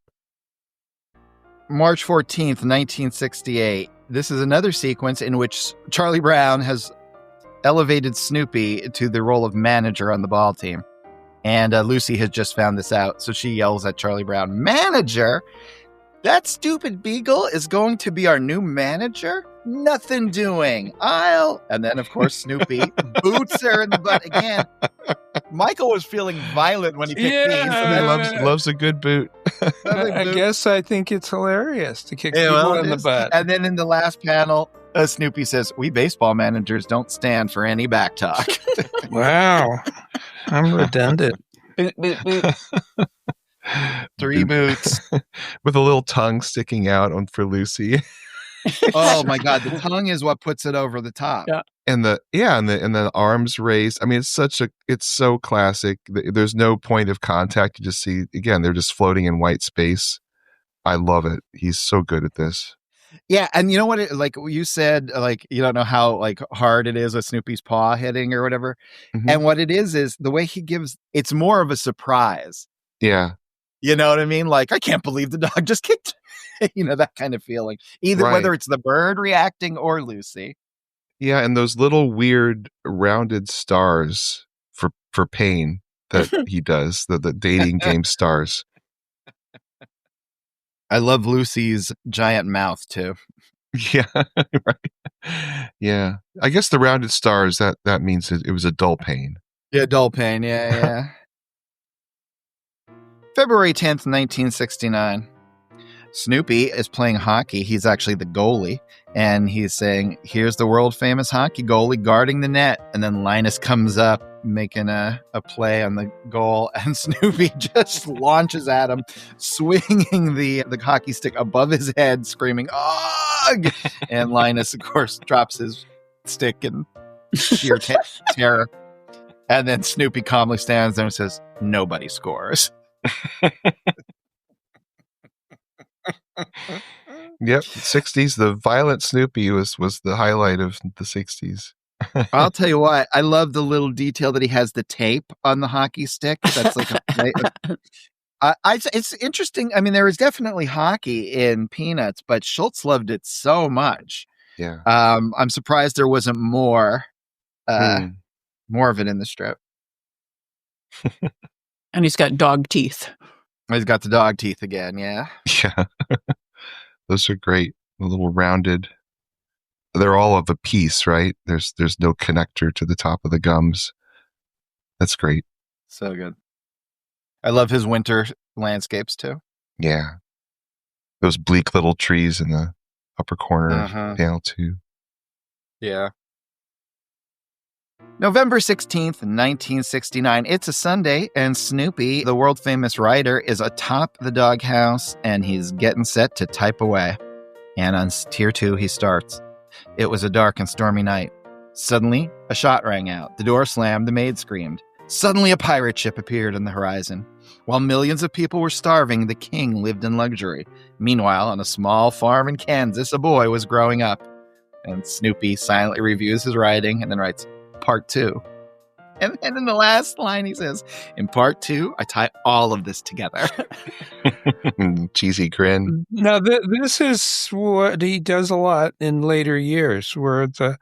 March 14th, 1968. This is another sequence in which Charlie Brown has elevated Snoopy to the role of manager on the ball team. And Lucy has just found this out, so she yells at Charlie Brown, "Manager? That stupid Beagle is going to be our new manager? Nothing doing. And then, of course, Snoopy boots her in the butt again. Michael was feeling violent when he picked these. He loves a good boot. I think it's hilarious to kick people in the butt. And then in the last panel, Snoopy says, "We baseball managers don't stand for any back talk." Wow. I'm redundant. Three boots. With a little tongue sticking out for Lucy. Oh my God. The tongue is what puts it over the top. Yeah. And the arms raised. I mean, it's so classic. There's no point of contact. You just see, again, they're just floating in white space. I love it. He's so good at this. Yeah, and you know what? Like you said, like you don't know how hard it is with Snoopy's paw hitting or whatever. Mm-hmm. And what it is the way he gives. It's more of a surprise. Yeah. You know what I mean? Like, I can't believe the dog just kicked. That kind of feeling. Either Right. whether it's the bird reacting or Lucy. Yeah, and those little weird rounded stars for pain that he does, the dating game stars. I love Lucy's giant mouth too. Yeah, right. Yeah, I guess the rounded stars that means it was a dull pain. Yeah, dull pain. Yeah. February 10th, 1969. Snoopy is playing hockey. He's actually the goalie, and he's saying, "Here's the world famous hockey goalie guarding the net." And then Linus comes up making a play on the goal, and Snoopy just launches at him, swinging the hockey stick above his head, screaming, "Ugh!" And Linus, of course, drops his stick in sheer terror. And then Snoopy calmly stands there and says, "Nobody scores." Yep, 60s. The violent Snoopy was the highlight of the 60s. I'll tell you what, I love the little detail that he has the tape on the hockey stick. That's like it's interesting. I mean, there was definitely hockey in Peanuts, but Schultz loved it so much. Yeah. I'm surprised there wasn't more of it in the strip. And he's got dog teeth. He's got the dog teeth again, yeah. Yeah. Those are great. A little rounded. They're all of a piece, right? There's no connector to the top of the gums. That's great. So good. I love his winter landscapes too. Yeah. Those bleak little trees in the upper corner of panel 2. Yeah. November 16th, 1969. It's a Sunday, and Snoopy, the world-famous writer, is atop the doghouse, and he's getting set to type away. And on tier 2, he starts. It was a dark and stormy night. Suddenly, a shot rang out. The door slammed. The maid screamed. Suddenly, a pirate ship appeared on the horizon. While millions of people were starving, the king lived in luxury. Meanwhile, on a small farm in Kansas, a boy was growing up. And Snoopy silently reviews his writing and then writes, Part 2. And then in the last line, he says, in Part 2, I tie all of this together. Cheesy grin. Now, this is what he does a lot in later years, where the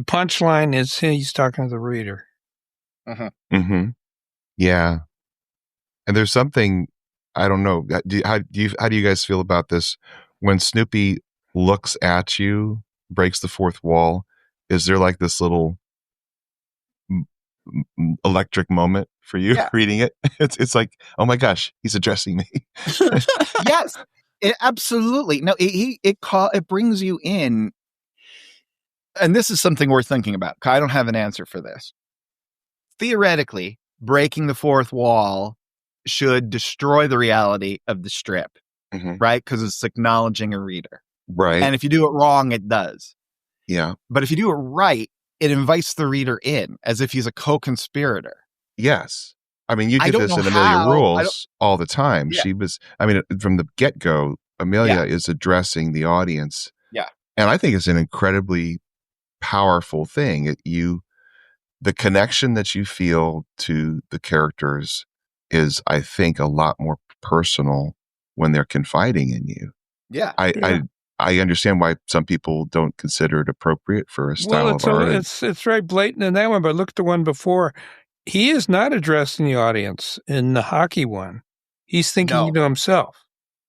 punchline is he's talking to the reader. Mm-hmm. Yeah. And there's something, I don't know, how do you guys feel about this? When Snoopy looks at you, breaks the fourth wall, is there like this little electric moment for you reading it? It's like, oh my gosh, he's addressing me. Yes, absolutely. No, it brings you in, and this is something worth thinking about. I don't have an answer for this. Theoretically, breaking the fourth wall should destroy the reality of the strip, right? Because it's acknowledging a reader, right? And if you do it wrong, it does. Yeah. But if you do it right, it invites the reader in as if he's a co-conspirator. Yes. I mean, you did this in Amelia Rules all the time. Yeah. She was, I mean, from the get-go, Amelia is addressing the audience. Yeah. And I think it's an incredibly powerful thing. The connection that you feel to the characters is, I think, a lot more personal when they're confiding in you. Yeah. I understand why some people don't consider it appropriate for a style of art. It's very blatant in that one, but look at the one before. He is not addressing the audience in the hockey one. He's thinking to himself.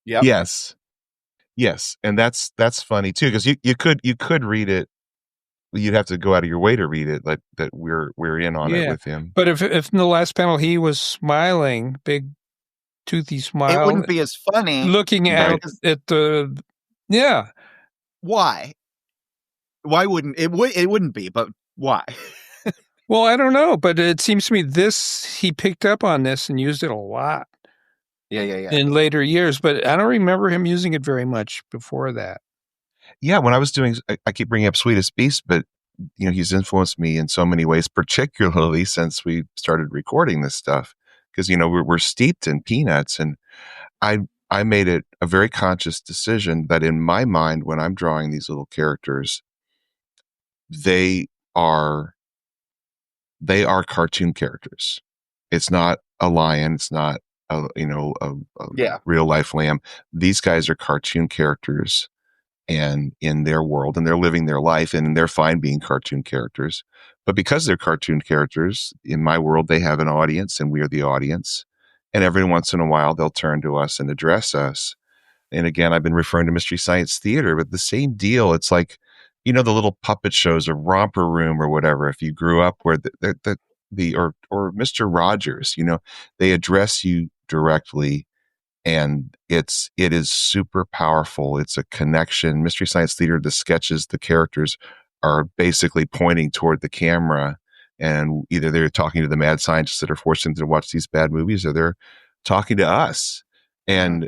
Yep. Yes. And that's funny too, because you could read it. You'd have to go out of your way to read it, like that we're in on it with him. But if in the last panel he was smiling, big toothy smile, it wouldn't be as funny. Looking out at the Why? Why wouldn't it? It wouldn't be, but why? Well, I don't know, but it seems to me he picked up on this and used it a lot. Yeah. In later years, but I don't remember him using it very much before that. Yeah, when I was doing, I keep bringing up Sweetest Beast, but he's influenced me in so many ways, particularly since we started recording this stuff, because we're steeped in Peanuts, and I made it a very conscious decision that in my mind, when I'm drawing these little characters, they are cartoon characters. It's not a lion. It's not Yeah. real life lamb. These guys are cartoon characters, and in their world, and they're living their life, and they're fine being cartoon characters. But because they're cartoon characters, in my world, they have an audience, and we are the audience. And every once in a while, they'll turn to us and address us. And again, I've been referring to Mystery Science Theater, but the same deal. It's like, the little puppet shows or Romper Room or whatever. If you grew up where or Mr. Rogers, they address you directly, and it is super powerful. It's a connection. Mystery Science Theater, the sketches, the characters are basically pointing toward the camera, and either they're talking to the mad scientists that are forcing them to watch these bad movies, or they're talking to us. And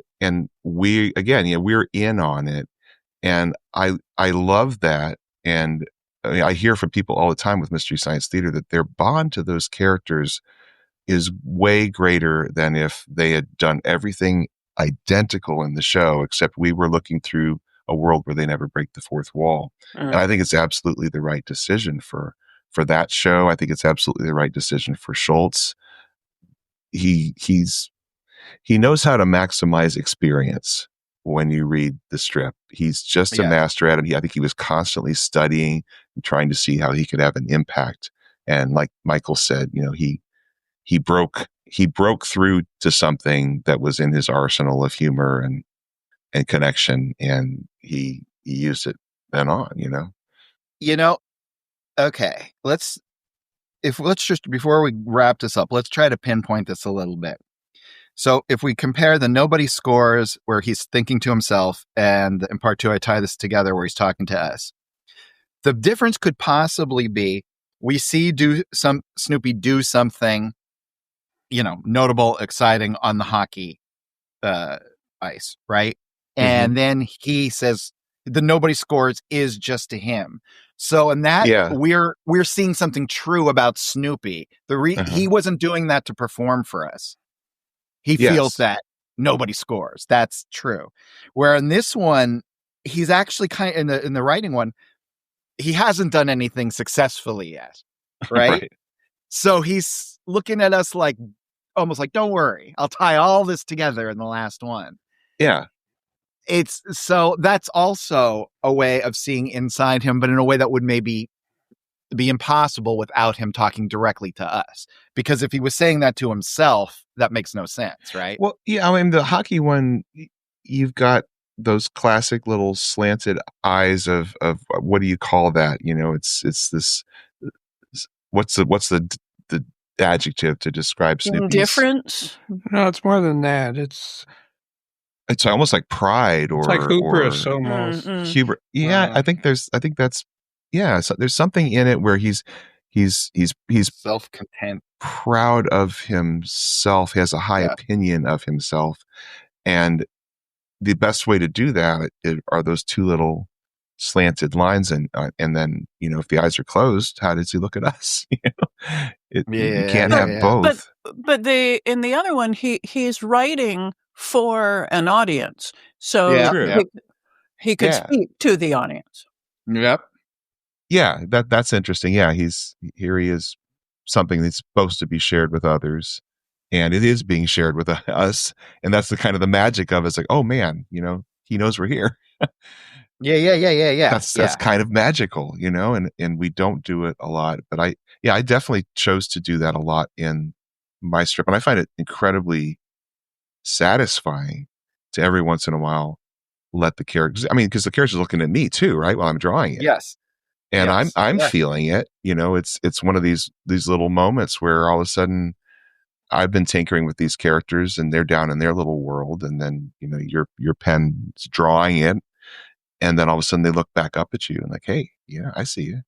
we, again, we're in on it. And I love that. And I hear from people all the time with Mystery Science Theater that their bond to those characters is way greater than if they had done everything identical in the show, except we were looking through a world where they never break the fourth wall. And I think it's absolutely the right decision for that show. I think it's absolutely the right decision for Schultz. He knows how to maximize experience when you read the strip. He's just a master at it. I think he was constantly studying and trying to see how he could have an impact. And like Michael said, he broke through to something that was in his arsenal of humor and connection, and he used it then on. Okay. Let's just, before we wrap this up, let's try to pinpoint this a little bit. So if we compare the nobody scores where he's thinking to himself, and in part 2, I tie this together where he's talking to us. The difference could possibly be we see Snoopy do something, notable, exciting on the hockey ice, right? And then he says the nobody scores is just to him. So in that, we're seeing something true about Snoopy. He wasn't doing that to perform for us. He feels that nobody scores. That's true. Where in this one, he's actually kind of, in the writing one, he hasn't done anything successfully yet, right? So he's looking at us like, almost like, don't worry, I'll tie all this together in the last one. Yeah. So that's also a way of seeing inside him, but in a way that would maybe be impossible without him talking directly to us. Because if he was saying that to himself, that makes no sense, right? Well, yeah, I mean, the hockey one, you've got those classic little slanted eyes of what do you call that? It's this, what's the adjective to describe Snoopy's indifference? No, it's more than that. It's almost like pride, or it's like hubris almost. Hubris. Yeah, I think that's so there's something in it where he's self-content, proud of himself. He has a high opinion of himself, and the best way to do that are those two little slanted lines, and then if the eyes are closed, how does he look at us? You can't have both. But in the other one, he's writing for an audience, so he could speak to the audience. Yep. Yeah, that's interesting. Yeah, he is something that's supposed to be shared with others, and it is being shared with us, and that's the kind of the magic of it. It's like, oh man, he knows we're here. Yeah. That's kind of magical, and we don't do it a lot. But I definitely chose to do that a lot in my strip, and I find it incredibly satisfying to every once in a while let the characters. I mean, because the characters are looking at me too, right? While I'm drawing it. Yes. And I'm feeling it. It's one of these little moments where all of a sudden I've been tinkering with these characters, and they're down in their little world, and then your pen's drawing it, and then all of a sudden they look back up at you and like, hey, I see you.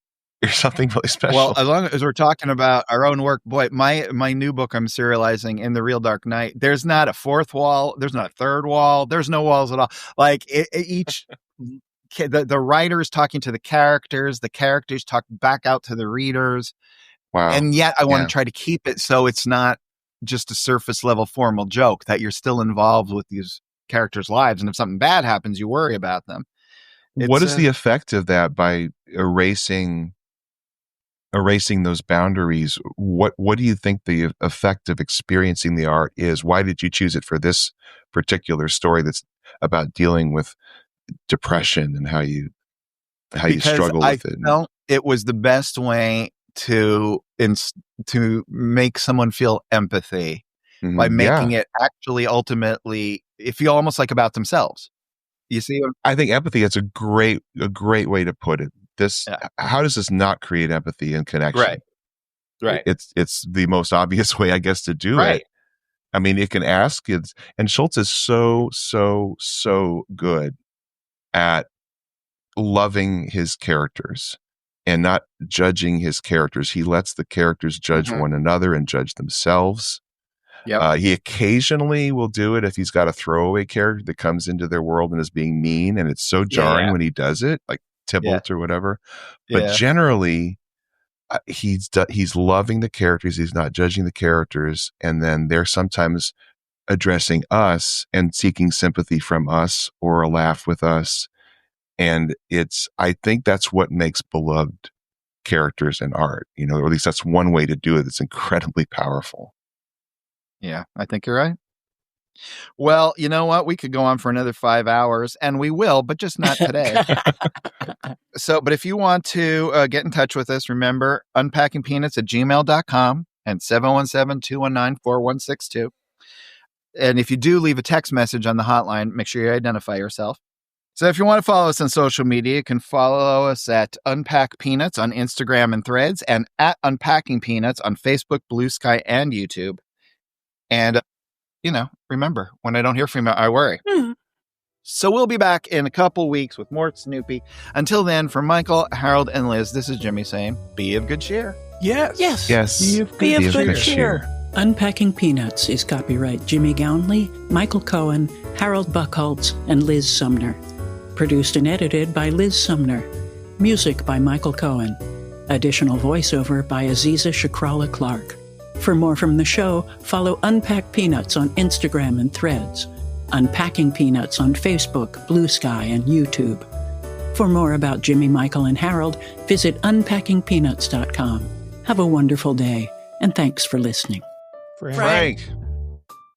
You're something really special. Well, as long as we're talking about our own work, boy, my new book I'm serializing, In the Real Dark Night, there's not a fourth wall, there's not a third wall, there's no walls at all. Like each. The writers talking to the characters talk back out to the readers. Wow. And yet I want to try to keep it so it's not just a surface level formal joke, that you're still involved with these characters' lives. And if something bad happens, you worry about them. What is the effect of that by erasing erasing those boundaries, what do you think the effect of experiencing the art is? Why did you choose it for this particular story that's about dealing with depression and how you struggle with it? I felt it was the best way to make someone feel empathy by making it actually ultimately feel almost like about themselves. You see, I think empathy is a great way to put it. How does this not create empathy and connection? Right. It's the most obvious way, I guess, to do it. I mean, it can ask kids, and Schultz is so good at loving his characters and not judging his characters. He lets the characters judge one another and judge themselves. He occasionally will do it if he's got a throwaway character that comes into their world and is being mean, and it's so jarring when he does it, like Tybalt or whatever. But generally, he's loving the characters. He's not judging the characters, and then they're sometimes addressing us and seeking sympathy from us or a laugh with us. And I think that's what makes beloved characters in art, or at least that's one way to do it. It's incredibly powerful. Yeah, I think you're right. Well, you know what? We could go on for another 5 hours, and we will, but just not today. But if you want to get in touch with us, remember unpackingpeanuts@gmail.com and 717-219-4162. And if you do leave a text message on the hotline, make sure you identify yourself. So if you want to follow us on social media, you can follow us at Unpack Peanuts on Instagram and Threads, and at Unpacking Peanuts on Facebook, Blue Sky, and YouTube. And, remember, when I don't hear from you, I worry. So we'll be back in a couple weeks with more Snoopy. Until then, for Michael, Harold, and Liz, this is Jimmy saying, be of good cheer. Yes. Be of good cheer. Unpacking Peanuts is copyright Jimmy Gownley, Michael Cohen, Harold Buckholtz, and Liz Sumner. Produced and edited by Liz Sumner. Music by Michael Cohen. Additional voiceover by Aziza Shakrala Clark. For more from the show, follow Unpack Peanuts on Instagram and Threads, Unpacking Peanuts on Facebook, Blue Sky, and YouTube. For more about Jimmy, Michael, and Harold, visit unpackingpeanuts.com. Have a wonderful day, and thanks for listening. Frank.